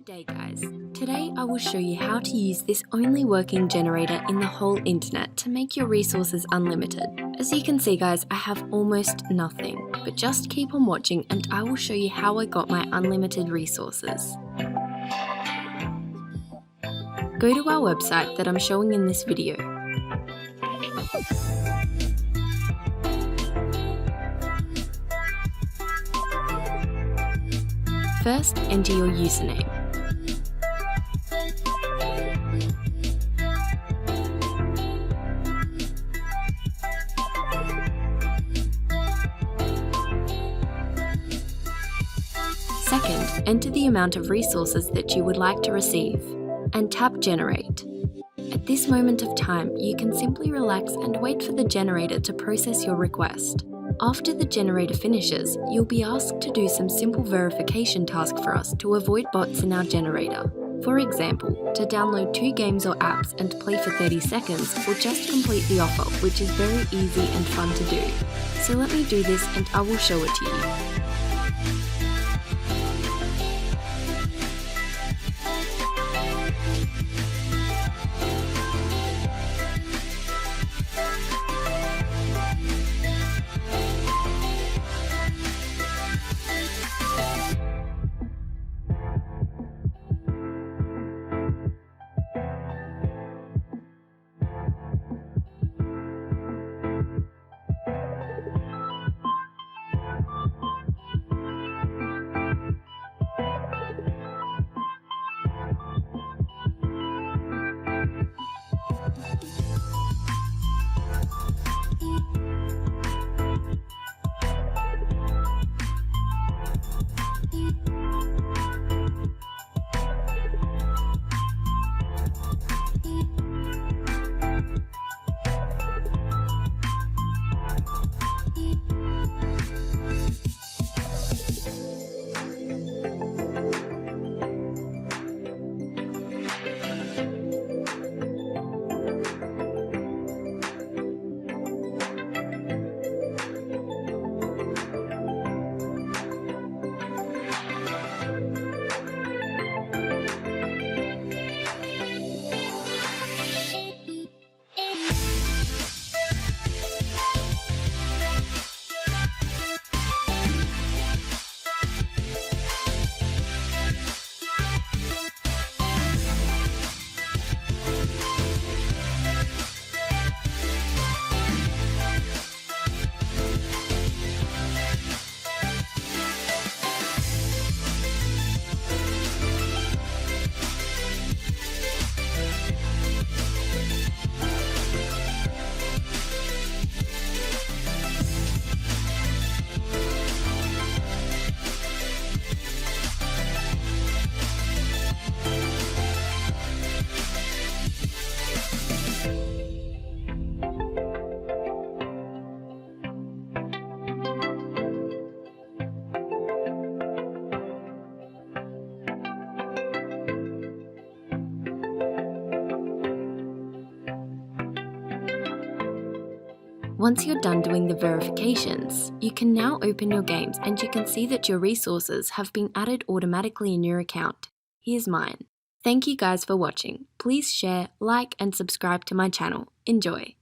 Good day guys. Today I will show you how to use this only working generator in the whole internet to make your resources unlimited. As you can see guys, I have almost nothing, but just keep on watching and I will show you how I got my unlimited resources. Go to our website that I'm showing in this video. First, enter your username. Second, enter the amount of resources that you would like to receive, and tap Generate. At this moment of time, you can simply relax and wait for the generator to process your request. After the generator finishes, you'll be asked to do some simple verification task for us to avoid bots in our generator. For example, to download 2 games or apps and play for 30 seconds, or just complete the offer, which is very easy and fun to do. So let me do this and I will show it to you. Once you're done doing the verifications, you can now open your games and you can see that your resources have been added automatically in your account. Here's mine. Thank you guys for watching. Please share, like and subscribe to my channel. Enjoy!